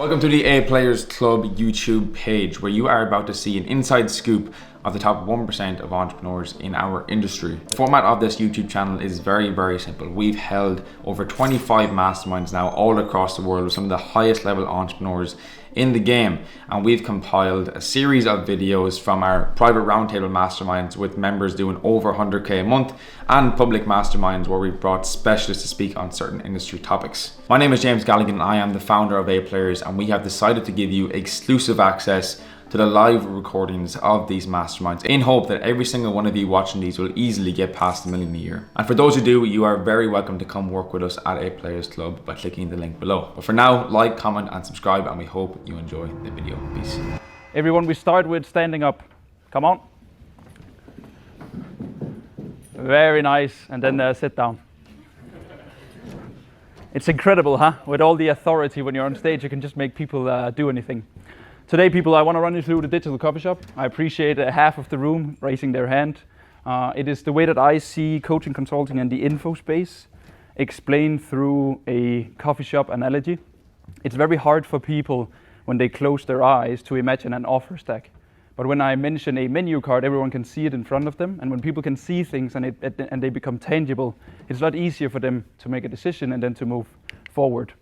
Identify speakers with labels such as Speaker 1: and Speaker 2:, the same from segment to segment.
Speaker 1: Welcome to the A Players Club YouTube page, where you are about to see an inside scoop of the top 1% of entrepreneurs in our industry. The format of this YouTube channel is very simple. We've held over 25 masterminds now all across the world with some of the highest level entrepreneurs in the game, and we've compiled a series of videos from our private roundtable masterminds with members doing over 100k a month, and public masterminds where we've brought specialists to speak on certain industry topics. My name is James Galligan and I am the founder of A Players, and we have decided to give you exclusive access to the live recordings of these masterminds in hope that every single one of you watching these will easily get past $1 million a year. And for those who do, you are very welcome to come work with us at A Players Club by clicking the link below. But for now, like, comment and subscribe, and we hope you enjoy the video. Peace.
Speaker 2: Everyone, we start with standing up. Come on. Very nice. And then sit down. It's incredible, huh? With all the authority when you're on stage, you can just make people do anything. Today, people, I want to run you through the digital coffee shop. I appreciate half of the room raising their hand. It is the way that I see coaching, consulting, and the info space explained through a coffee shop analogy. It's very hard for people when they close their eyes to imagine an offer stack. But when I mention a menu card, everyone can see it in front of them. And when people can see things and they become tangible, it's a lot easier for them to make a decision and then to move forward.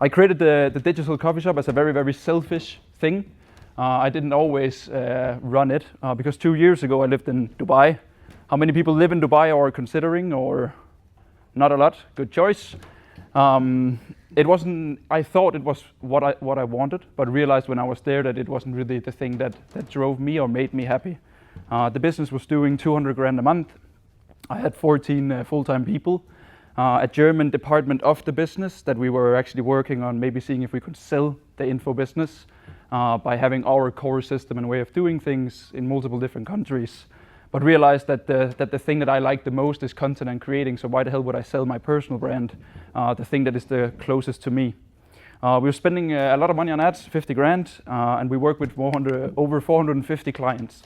Speaker 2: I created the digital coffee shop as a very selfish thing. I didn't always run it because 2 years ago I lived in Dubai. How many people live in Dubai or are considering, or not a lot? Good choice. It wasn't. I thought it was what I wanted, but realized when I was there that it wasn't really the thing that drove me or made me happy. The business was doing 200 grand a month. I had 14 full-time people. A German department of the business that we were actually working on, maybe seeing if we could sell the info business by having our core system and way of doing things in multiple different countries. But realized that the thing that I like the most is content and creating, so why the hell would I sell my personal brand, the thing that is the closest to me? We were spending a lot of money on ads, 50 grand, and we worked with over 450 clients.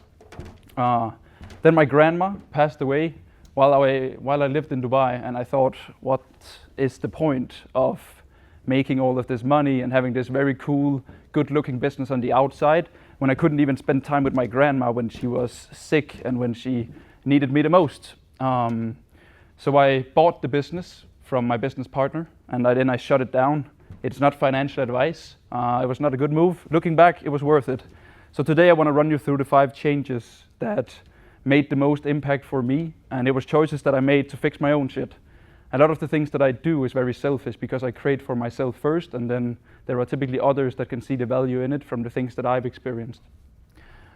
Speaker 2: Then my grandma passed away while I lived in Dubai, and I thought, what is the point of making all of this money and having this very cool, good-looking business on the outside when I couldn't even spend time with my grandma when she was sick and when she needed me the most? So I bought the business from my business partner, and then I shut it down. It's not financial advice. It was not a good move. Looking back, it was worth it. So today I want to run you through the 5 changes that made the most impact for me, and it was choices that I made to fix my own shit. A lot of the things that I do is very selfish because I create for myself first, and then there are typically others that can see the value in it from the things that I've experienced.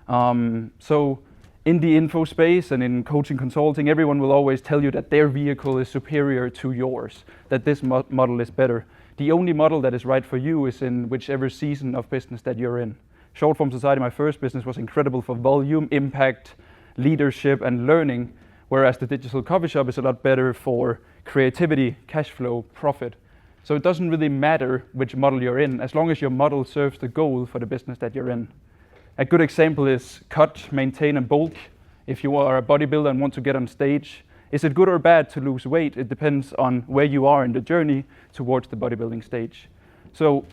Speaker 2: So in the info space and in coaching consulting, everyone will always tell you that their vehicle is superior to yours, that this model is better. The only model that is right for you is in whichever season of business that you're in. Short Form Society, my first business, was incredible for volume, impact, leadership, and learning, whereas the digital coffee shop is a lot better for creativity, cash flow, profit. So it doesn't really matter which model you're in, as long as your model serves the goal for the business that you're in. A good example is cut, maintain, and bulk. If you are a bodybuilder and want to get on stage, is it good or bad to lose weight? It depends on where you are in the journey towards the bodybuilding stage. So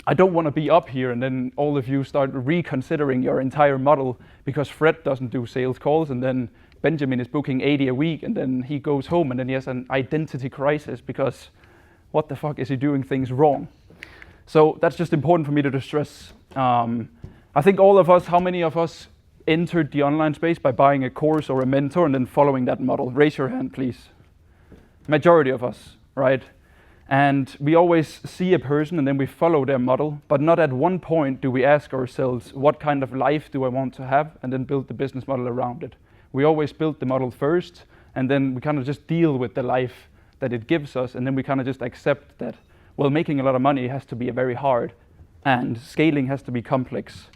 Speaker 2: I don't want to be up here and then all of you start reconsidering your entire model because Fred doesn't do sales calls, and then Benjamin is booking 80 a week, and then he goes home and then he has an identity crisis because what the fuck is he doing things wrong? So that's just important for me to stress. I think all of us, how many of us entered the online space by buying a course or a mentor and then following that model? Raise your hand, please. Majority of us, right? And we always see a person and then we follow their model, but not at one point do we ask ourselves, what kind of life do I want to have, and then build the business model around it. We always build the model first, and then we kind of just deal with the life that it gives us, and then we kind of just accept that, well, making a lot of money has to be very hard, and scaling has to be complex.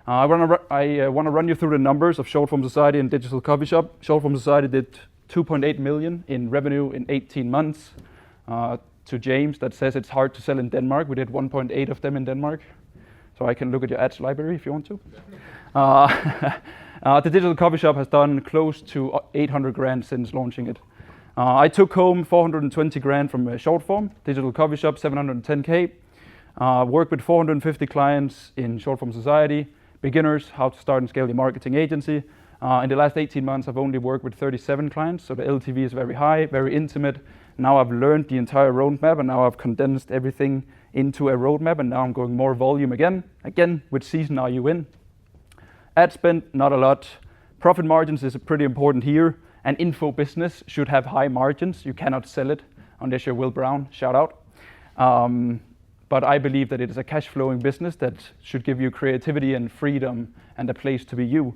Speaker 2: I want to run you through the numbers of Short Form Society and Digital Coffee Shop. Short Form Society did 2.8 million in revenue in 18 months. To James, that says it's hard to sell in Denmark. We did 1.8 of them in Denmark. So I can look at your ads library if you want to. The digital coffee shop has done close to 800 grand since launching it. I took home 420 grand from Short Form. Digital coffee shop, 710K. Work with 450 clients in short form society, beginners, how to start and scale your marketing agency. In the last 18 months, I've only worked with 37 clients, so the LTV is very high, very intimate. Now I've learned the entire roadmap, and now I've condensed everything into a roadmap, and now I'm going more volume again. Again, which season are you in? Ad spend, not a lot. Profit margins is pretty important here. An info business should have high margins. You cannot sell it unless you're Will Brown, shout out. But I believe that it is a cash flowing business that should give you creativity and freedom and a place to be you.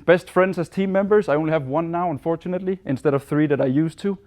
Speaker 2: Best friends as team members, I only have one now, unfortunately, instead of 3 that I used to.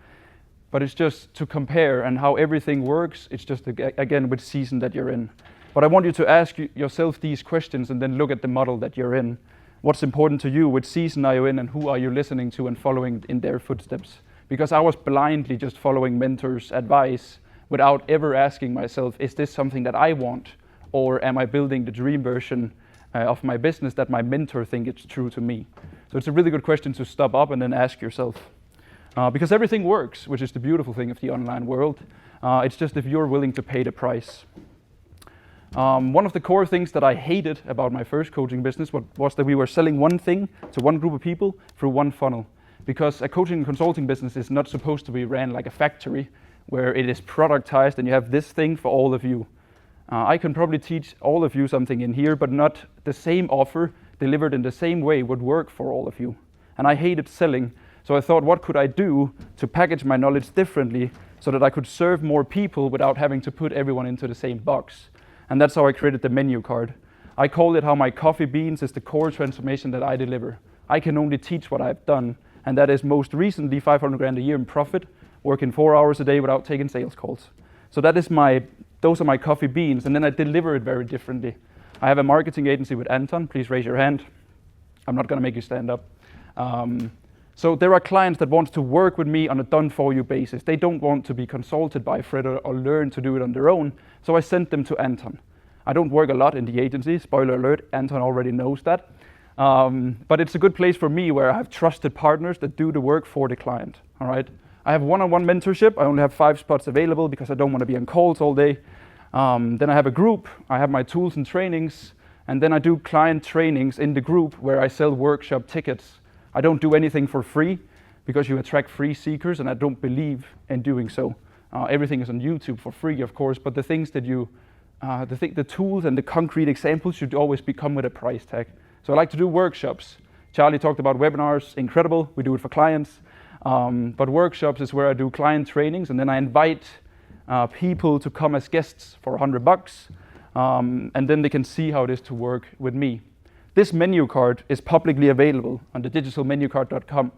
Speaker 2: But it's just to compare and how everything works. It's just, again, which season that you're in. But I want you to ask yourself these questions and then look at the model that you're in. What's important to you? Which season are you in? And who are you listening to and following in their footsteps? Because I was blindly just following mentors' advice without ever asking myself, is this something that I want? Or am I building the dream version of my business that my mentor thinks it's true to me? So it's a really good question to stop up and then ask yourself. Because everything works, which is the beautiful thing of the online world. It's just if you're willing to pay the price. One of the core things that I hated about my first coaching business was that we were selling one thing to one group of people through one funnel. Because a coaching and consulting business is not supposed to be ran like a factory where it is productized and you have this thing for all of you. I can probably teach all of you something in here, but not the same offer delivered in the same way would work for all of you. And I hated selling, so I thought, what could I do to package my knowledge differently so that I could serve more people without having to put everyone into the same box? And that's how I created the menu card. I call it how my coffee beans is the core transformation that I deliver. I can only teach what I've done, and that is most recently 500 grand a year in profit, working 4 hours a day without taking sales calls. So those are my coffee beans, and then I deliver it very differently. I have a marketing agency with Anton. Please raise your hand. I'm not gonna make you stand up. So there are clients that want to work with me on a done-for-you basis. They don't want to be consulted by Fred or learn to do it on their own, so I sent them to Anton. I don't work a lot in the agency, spoiler alert, Anton already knows that. But it's a good place for me where I have trusted partners that do the work for the client, all right? I have one-on-one mentorship. I only have 5 spots available because I don't want to be on calls all day. Then I have a group. I have my tools and trainings, and then I do client trainings in the group where I sell workshop tickets. I don't do anything for free because you attract free seekers, and I don't believe in doing so. Everything is on YouTube for free, of course, but the things that the tools and the concrete examples should always come with a price tag. So I like to do workshops. Charlie talked about webinars, incredible. We do it for clients. But workshops is where I do client trainings, and then I invite people to come as guests for $100, and then they can see how it is to work with me. This menu card is publicly available on the digitalmenucard.com.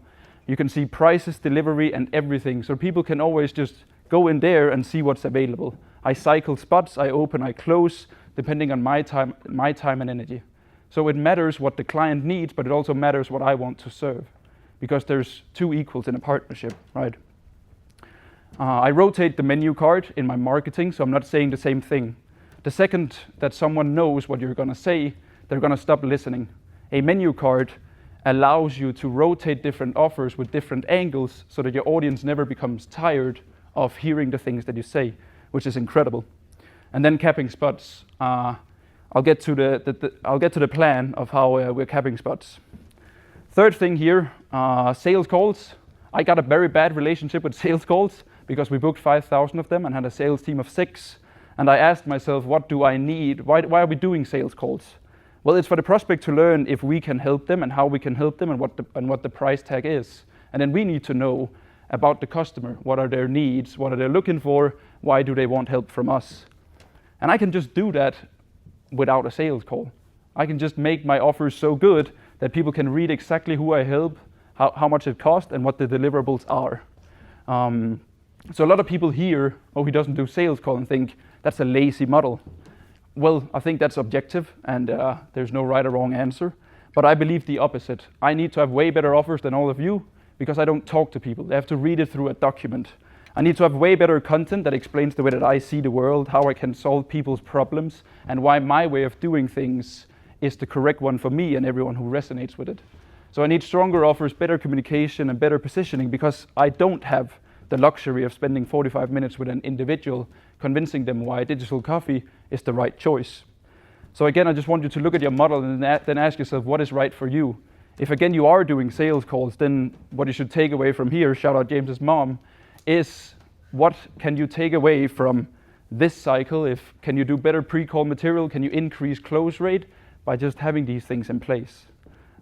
Speaker 2: You can see prices, delivery, and everything, so people can always just go in there and see what's available. I cycle spots, I open, I close, depending on my time and energy. So it matters what the client needs, but it also matters what I want to serve, because there's 2 equals in a partnership, right? I rotate the menu card in my marketing, so I'm not saying the same thing. The second that someone knows what you're gonna say, they're gonna stop listening. A menu card allows you to rotate different offers with different angles so that your audience never becomes tired of hearing the things that you say, which is incredible. And then capping spots. I'll get to the plan of how we're capping spots. Third thing here, sales calls. I got a very bad relationship with sales calls because we booked 5,000 of them and had a sales team of 6. And I asked myself, what do I need? Why are we doing sales calls? Well, it's for the prospect to learn if we can help them and how we can help them and what the price tag is. And then we need to know about the customer. What are their needs? What are they looking for? Why do they want help from us? And I can just do that without a sales call. I can just make my offers so good that people can read exactly who I help, how much it costs, and what the deliverables are. So a lot of people hear, oh, he doesn't do sales call, and think that's a lazy model. Well, I think that's objective, and there's no right or wrong answer. But I believe the opposite. I need to have way better offers than all of you because I don't talk to people. They have to read it through a document. I need to have way better content that explains the way that I see the world, how I can solve people's problems, and why my way of doing things is the correct one for me and everyone who resonates with it. So I need stronger offers, better communication, and better positioning because I don't have the luxury of spending 45 minutes with an individual convincing them why digital coffee is the right choice. So again, I just want you to look at your model and then ask yourself what is right for you. If again you are doing sales calls, then what you should take away from here, shout out James's mom, is what can you take away from this cycle? Can you do better pre-call material? Can you increase close rate by just having these things in place?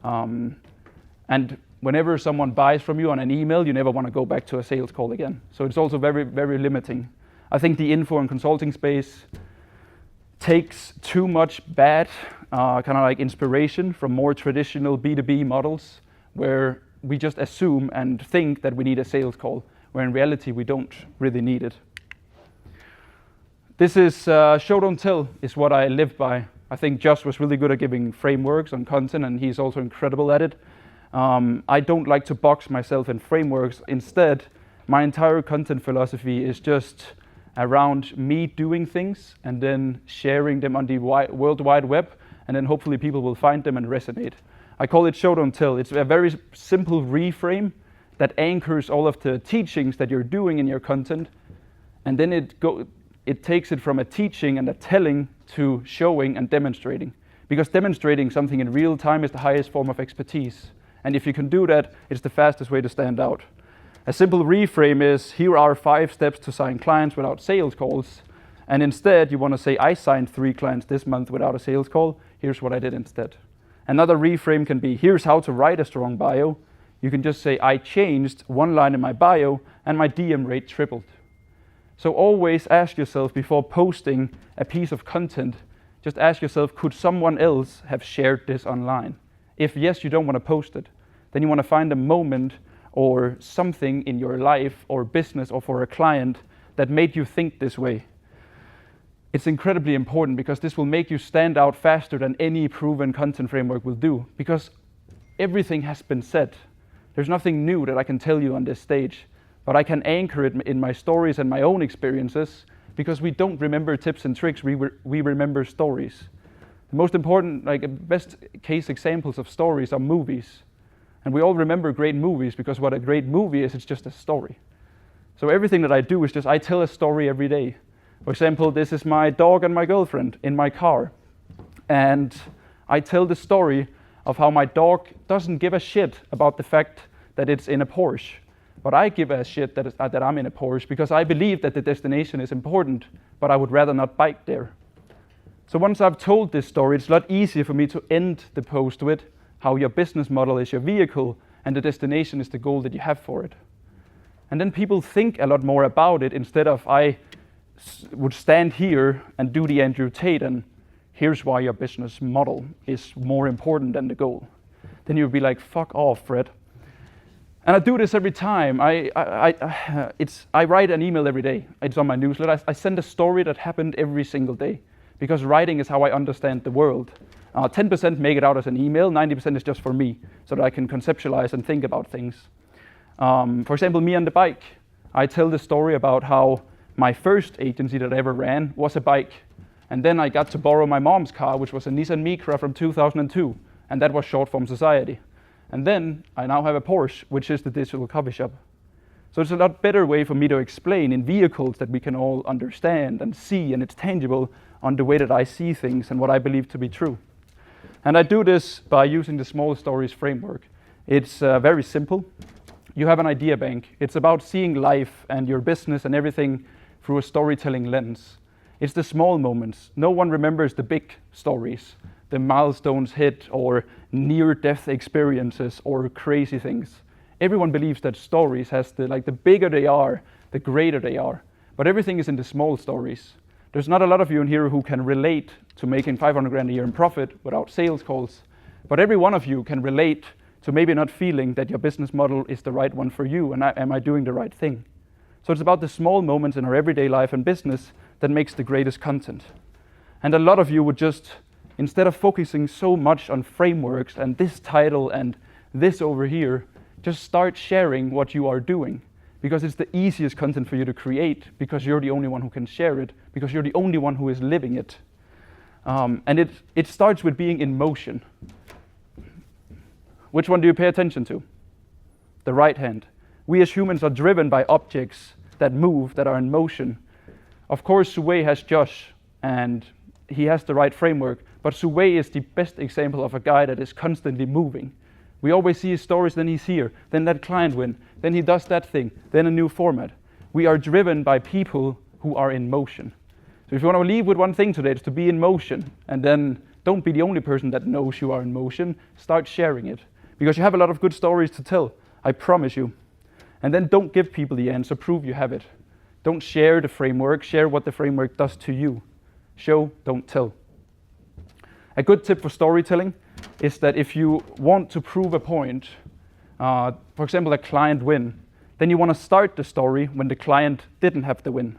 Speaker 2: And whenever someone buys from you on an email, you never want to go back to a sales call again. So it's also very, very limiting. I think the info and consulting space takes too much bad kind of like inspiration from more traditional B2B models where we just assume and think that we need a sales call, where in reality we don't really need it. This is show don't tell is what I live by. I think Josh was really good at giving frameworks on content, and he's also incredible at it. I don't like to box myself in frameworks. Instead, my entire content philosophy is just around me doing things and then sharing them on the World Wide Web, and then hopefully people will find them and resonate. I call it show don't tell. It's a very simple reframe that anchors all of the teachings that you're doing in your content, and then it takes it from a teaching and a telling to showing and demonstrating. Because demonstrating something in real time is the highest form of expertise. And if you can do that, it's the fastest way to stand out. A simple reframe is, here are 5 steps to sign clients without sales calls. And instead, you want to say, I signed 3 clients this month without a sales call. Here's what I did instead. Another reframe can be, here's how to write a strong bio. You can just say, I changed 1 line in my bio and my DM rate tripled. So always ask yourself before posting a piece of content, just ask yourself, could someone else have shared this online? If yes, you don't want to post it. Then you want to find a moment or something in your life or business or for a client that made you think this way. It's incredibly important because this will make you stand out faster than any proven content framework will do, because everything has been said. There's nothing new that I can tell you on this stage, but I can anchor it in my stories and my own experiences, because we don't remember tips and tricks, we remember stories. The most important, best case examples of stories are movies. And we all remember great movies because what a great movie is, it's just a story. So everything that I do is just, I tell a story every day. For example, this is my dog and my girlfriend in my car. And I tell the story of how my dog doesn't give a shit about the fact that it's in a Porsche. But I give a shit that I'm in a Porsche because I believe that the destination is important, but I would rather not bike there. So once I've told this story, it's a lot easier for me to end the post with how your business model is your vehicle and the destination is the goal that you have for it. And then people think a lot more about it instead of I would stand here and do the Andrew Tate and here's why your business model is more important than the goal. Then you'd be like, fuck off, Fred. And I do this every time. I write an email every day. It's on my newsletter. I send a story that happened every single day because writing is how I understand the world. 10% make it out as an email, 90% is just for me so that I can conceptualize and think about things. For example, me on the bike. I tell the story about how my first agency that I ever ran was a bike. And then I got to borrow my mom's car, which was a Nissan Micra from 2002. And that was short form society. And then I now have a Porsche, which is the digital coffee shop. So it's a lot better way for me to explain in vehicles that we can all understand and see, and it's tangible on the way that I see things and what I believe to be true. And I do this by using the small stories framework. It's very simple. You have an idea bank. It's about seeing life and your business and everything through a storytelling lens. It's the small moments. No one remembers the big stories, the milestones hit or near-death experiences or crazy things. Everyone believes that stories has the bigger they are, the greater they are. But everything is in the small stories. There's not a lot of you in here who can relate to making 500 grand a year in profit without sales calls. But every one of you can relate to maybe not feeling that your business model is the right one for you and am I doing the right thing? So it's about the small moments in our everyday life and business that makes the greatest content. And a lot of you would just, instead of focusing so much on frameworks and this title and this over here, just start sharing what you are doing. Because it's the easiest content for you to create, because you're the only one who can share it, because you're the only one who is living it. And it starts with being in motion. Which one do you pay attention to? The right hand. We as humans are driven by objects that move, that are in motion. Of course, Sue has Josh, and he has the right framework, but Sue is the best example of a guy that is constantly moving. We always see his stories, then he's here, then that client win, then he does that thing, then a new format. We are driven by people who are in motion. So if you want to leave with one thing today, it's to be in motion, and then don't be the only person that knows you are in motion. Start sharing it, because you have a lot of good stories to tell, I promise you. And then don't give people the answer, prove you have it. Don't share the framework, share what the framework does to you. Show, don't tell. A good tip for storytelling is that if you want to prove a point, for example, a client win, then you want to start the story when the client didn't have the win.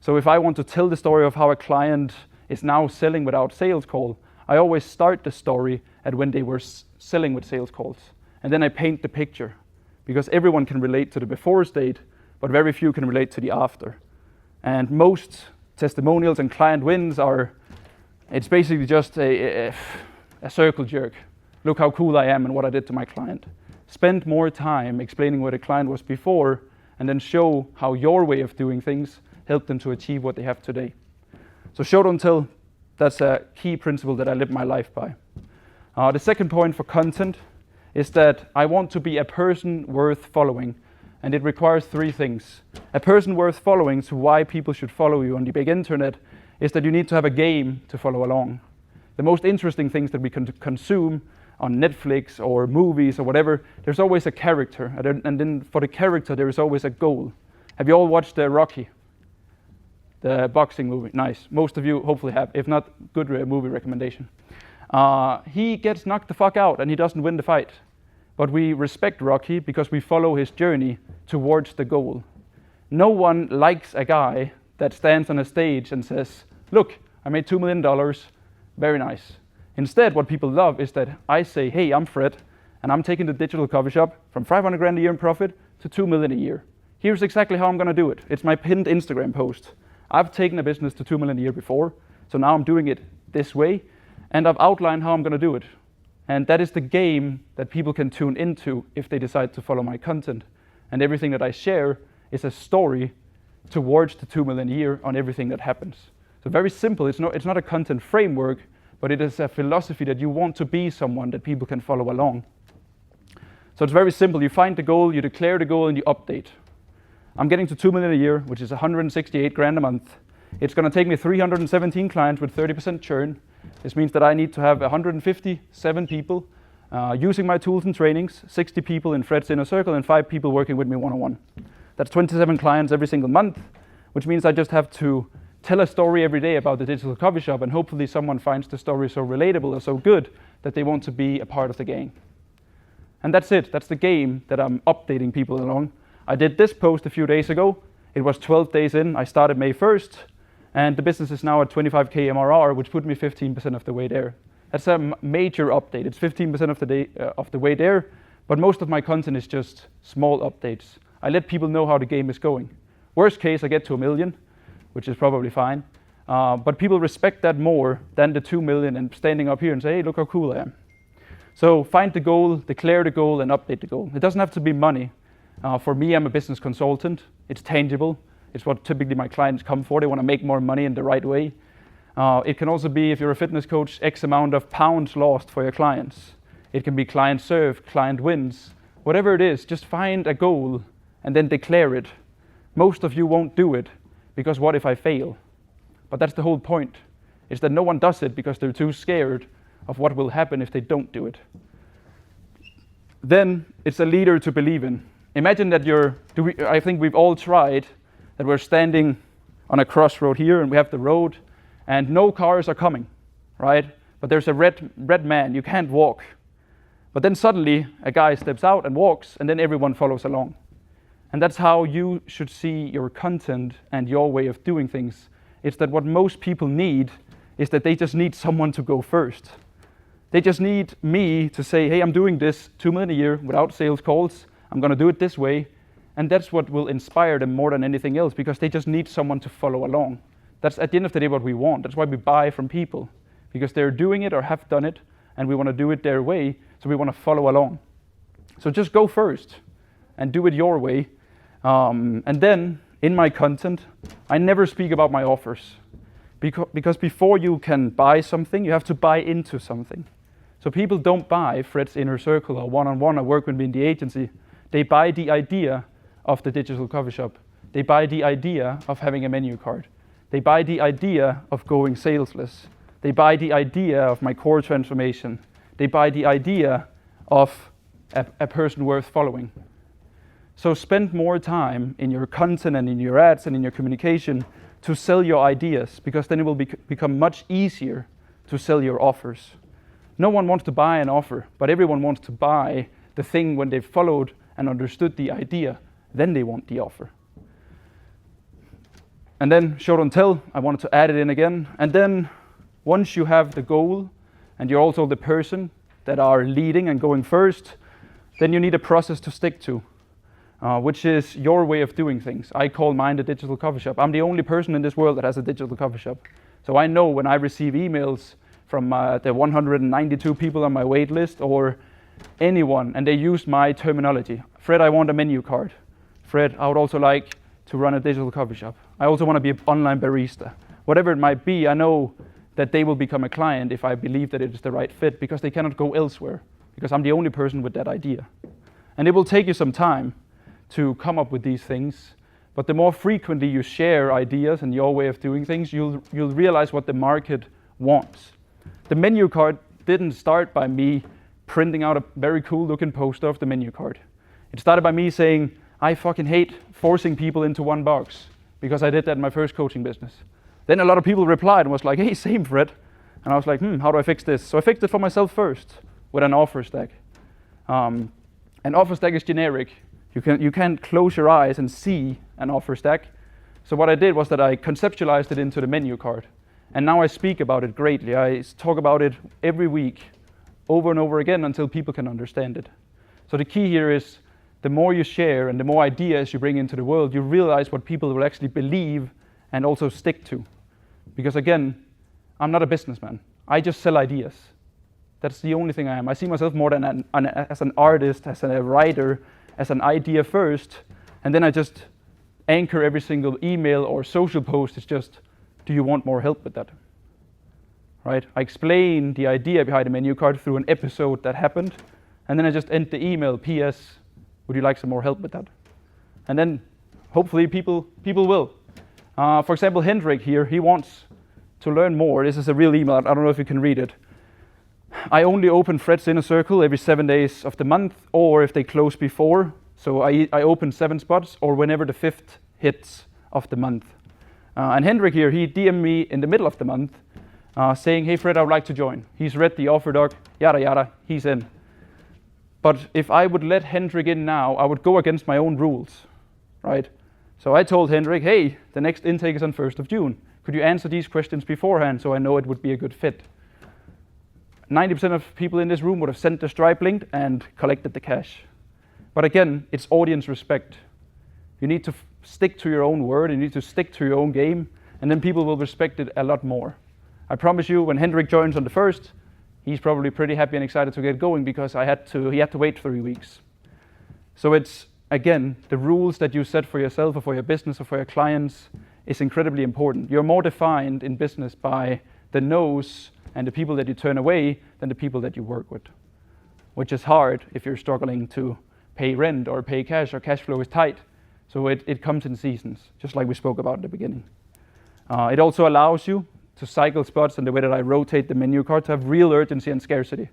Speaker 2: So if I want to tell the story of how a client is now selling without sales call, I always start the story at when they were selling with sales calls. And then I paint the picture, because everyone can relate to the before state, but very few can relate to the after. And most testimonials and client wins it's basically just a circle jerk. Look how cool I am and what I did to my client. Spend more time explaining where the client was before, and then show how your way of doing things helped them to achieve what they have today. So show, don't tell, that's a key principle that I live my life by. The second point for content is that I want to be a person worth following, and it requires three things. A person worth following, so why people should follow you on the big internet, is that you need to have a game to follow along. The most interesting things that we can consume on Netflix or movies or whatever, there's always a character, and then for the character there is always a goal. Have you all watched Rocky? The boxing movie? Nice. Most of you hopefully have. If not, good movie recommendation. He gets knocked the fuck out and he doesn't win the fight. But we respect Rocky because we follow his journey towards the goal. No one likes a guy that stands on a stage and says, look, I made $2 million, very nice. Instead, what people love is that I say, hey, I'm Fred, and I'm taking the digital coffee shop from 500 grand a year in profit to 2 million a year. Here's exactly how I'm gonna do it. It's my pinned Instagram post. I've taken a business to 2 million a year before, so now I'm doing it this way, and I've outlined how I'm gonna do it. And that is the game that people can tune into if they decide to follow my content. And everything that I share is a story towards the 2 million a year on everything that happens. So very simple, it's not a content framework, but it is a philosophy that you want to be someone that people can follow along. So it's very simple, you find the goal, you declare the goal, and you update. I'm getting to 2 million a year, which is 168 grand a month. It's gonna take me 317 clients with 30% churn. This means that I need to have 157 people using my tools and trainings, 60 people in Fred's inner circle, and 5 people working with me one-on-one. That's 27 clients every single month, which means I just have to tell a story every day about the digital coffee shop, and hopefully someone finds the story so relatable or so good that they want to be a part of the gang. And that's it, that's the game that I'm updating people along. I did this post a few days ago. It was 12 days in, I started May 1st, and the business is now at 25K MRR, which put me 15% of the way there. That's a major update. It's 15% of the way there, but most of my content is just small updates. I let people know how the game is going. Worst case, I get to 1 million, which is probably fine. But people respect that more than the 2 million and standing up here and say, hey, look how cool I am. So find the goal, declare the goal, and update the goal. It doesn't have to be money. For me, I'm a business consultant. It's tangible. It's what typically my clients come for. They want to make more money in the right way. It can also be, if you're a fitness coach, X amount of pounds lost for your clients. It can be client served, client wins. Whatever it is, just find a goal and then declare it. Most of you won't do it because what if I fail? But that's the whole point, is that no one does it because they're too scared of what will happen if they don't do it. Then it's a leader to believe in. Imagine that I think we've all tried, that we're standing on a crossroad here and we have the road and no cars are coming, right? But there's a red man, you can't walk. But then suddenly a guy steps out and walks, and then everyone follows along. And that's how you should see your content and your way of doing things. It's that what most people need is that they just need someone to go first. They just need me to say, hey, I'm doing this 2 million a year without sales calls. I'm gonna do it this way. And that's what will inspire them more than anything else, because they just need someone to follow along. That's at the end of the day what we want. That's why we buy from people, because they're doing it or have done it, and we want to do it their way, so we want to follow along. So just go first and do it your way. And then in my content, I never speak about my offers. Because before you can buy something, you have to buy into something. So people don't buy Fred's Inner Circle or one-on-one or work with me in the agency. They buy the idea of the digital coffee shop. They buy the idea of having a menu card. They buy the idea of going salesless. They buy the idea of my core transformation. They buy the idea of a person worth following. So spend more time in your content and in your ads and in your communication to sell your ideas, because then it will become much easier to sell your offers. No one wants to buy an offer, but everyone wants to buy the thing when they've followed and understood the idea. Then they want the offer. And then show don't tell, I wanted to add it in again. And then once you have the goal and you're also the person that are leading and going first, then you need a process to stick to, which is your way of doing things. I call mine the digital coffee shop. I'm the only person in this world that has a digital coffee shop. So I know when I receive emails from the 192 people on my wait list or anyone, and they use my terminology. Fred, I want a menu card. Fred, I would also like to run a digital coffee shop. I also want to be an online barista. Whatever it might be, I know that they will become a client if I believe that it is the right fit, because they cannot go elsewhere, because I'm the only person with that idea. And it will take you some time to come up with these things, but the more frequently you share ideas and your way of doing things, you'll realize what the market wants. The menu card didn't start by me printing out a very cool looking poster of the menu card. It started by me saying, I fucking hate forcing people into one box, because I did that in my first coaching business. Then a lot of people replied and was like, hey, same Fred. And I was like, how do I fix this? So I fixed it for myself first with an offer stack. An offer stack is generic. You can't close your eyes and see an offer stack. So what I did was that I conceptualized it into the menu card. And now I speak about it greatly. I talk about it every week, over and over again, until people can understand it. So the key here is, the more you share and the more ideas you bring into the world, you realize what people will actually believe and also stick to. Because again, I'm not a businessman. I just sell ideas. That's the only thing I am. I see myself more than as an artist, as a writer, as an idea first, and then I just anchor every single email or social post. It's just, do you want more help with that? Right? I explain the idea behind the menu card through an episode that happened, and then I just end the email, PS, would you like some more help with that? And then hopefully people will. For example, Hendrik here, he wants to learn more. This is a real email. I don't know if you can read it. I only open Fred's Inner Circle every 7 days of the month, or if they close before. So I open 7 spots, or whenever the 5th hits of the month. And Hendrik here, he DM'd me in the middle of the month saying, hey Fred, I would like to join. He's read the offer doc, yada yada, he's in. But if I would let Hendrik in now, I would go against my own rules, right? So I told Hendrik, hey, the next intake is on 1st of June. Could you answer these questions beforehand so I know it would be a good fit? 90% of people in this room would have sent the Stripe link and collected the cash. But again, it's audience respect. You need to stick to your own word, you need to stick to your own game, and then people will respect it a lot more. I promise you, when Hendrik joins on the 1st, he's probably pretty happy and excited to get going, because he had to wait 3 weeks. So it's, again, the rules that you set for yourself or for your business or for your clients is incredibly important. You're more defined in business by the no's and the people that you turn away than the people that you work with, which is hard if you're struggling to pay rent or pay cash, or cash flow is tight. So it comes in seasons, just like we spoke about at the beginning. It also allows you to cycle spots in the way that I rotate the menu card to have real urgency and scarcity.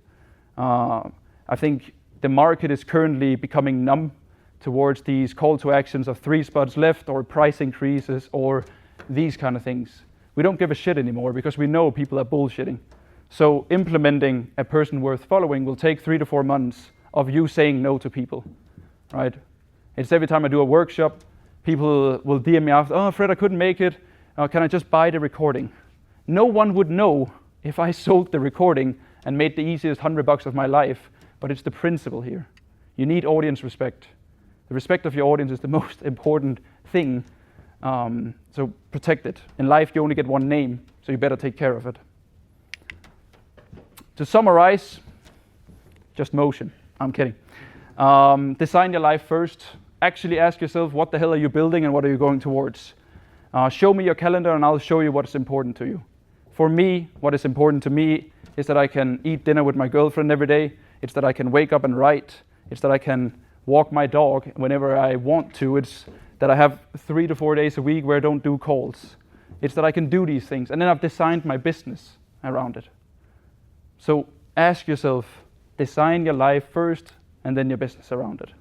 Speaker 2: I think the market is currently becoming numb towards these call to actions of 3 spots left, or price increases, or these kind of things. We don't give a shit anymore because we know people are bullshitting. So implementing a person worth following will take 3 to 4 months of you saying no to people, right? It's every time I do a workshop, people will DM me after, oh Fred, I couldn't make it. Can I just buy the recording? No one would know if I sold the recording and made the easiest $100 of my life, but it's the principle here. You need audience respect. The respect of your audience is the most important thing, so protect it. In life, you only get one name, so you better take care of it. To summarize, just motion. I'm kidding. Design your life first. actually ask yourself, what the hell are you building and what are you going towards? Show me your calendar and I'll show you what's important to you. For me, what is important to me is that I can eat dinner with my girlfriend every day. It's that I can wake up and write. It's that I can walk my dog whenever I want to. It's that I have 3 to 4 days a week where I don't do calls. It's that I can do these things. And then I've designed my business around it. So ask yourself, design your life first and then your business around it.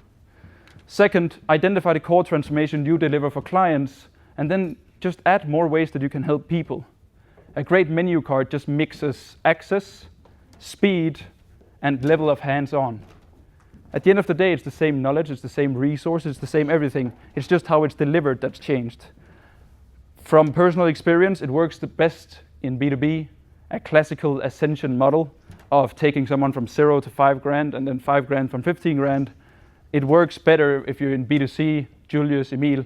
Speaker 2: Second, identify the core transformation you deliver for clients and then just add more ways that you can help people. A great menu card just mixes access, speed, and level of hands-on. At the end of the day, it's the same knowledge, it's the same resources, it's the same everything. It's just how it's delivered that's changed. From personal experience, it works the best in B2B, a classical ascension model of taking someone from 0 to 5 grand and then 5 grand from 15 grand. It works better if you're in B2C, Julius, Emil.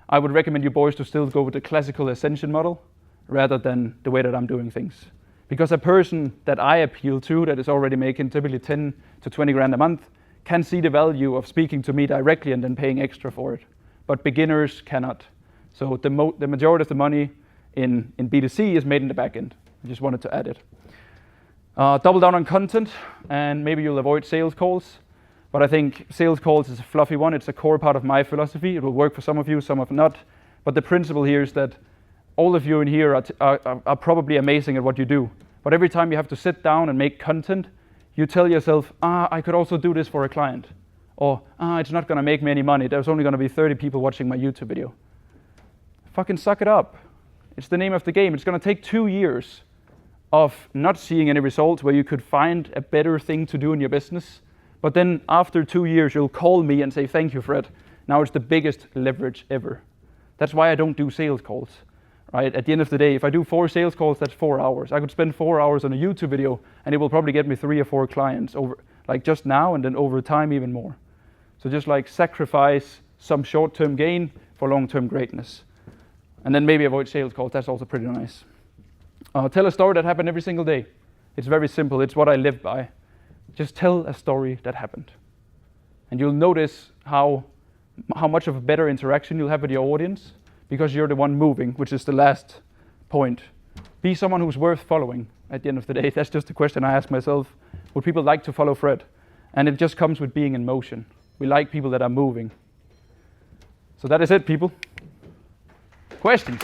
Speaker 2: I would recommend you boys to still go with the classical ascension model rather than the way that I'm doing things. Because a person that I appeal to that is already making typically 10 to 20 grand a month can see the value of speaking to me directly and then paying extra for it. But beginners cannot. So the majority of the money in B2C is made in the back end. I just wanted to add it. Double down on content and maybe you'll avoid sales calls. But I think sales calls is a fluffy one. It's a core part of my philosophy. It will work for some of you, some of not. But the principle here is that all of you in here are probably amazing at what you do. But every time you have to sit down and make content, you tell yourself, I could also do this for a client. Or, it's not going to make me any money. There's only going to be 30 people watching my YouTube video. Fucking suck it up. It's the name of the game. It's going to take 2 years of not seeing any results where you could find a better thing to do in your business. But then after 2 years, you'll call me and say, thank you, Fred. Now it's the biggest leverage ever. That's why I don't do sales calls. Right? At the end of the day, if I do 4 sales calls, that's 4 hours. I could spend 4 hours on a YouTube video and it will probably get me 3 or 4 clients over, like just now and then over time even more. So just like sacrifice some short-term gain for long-term greatness. And then maybe avoid sales calls, that's also pretty nice. Tell a story that happened every single day. It's very simple, it's what I live by. Just tell a story that happened. And you'll notice how much of a better interaction you'll have with your audience because you're the one moving, which is the last point. Be someone who's worth following at the end of the day. That's just the question I ask myself. Would people like to follow Fred? And it just comes with being in motion. We like people that are moving. So that is it, people. Questions?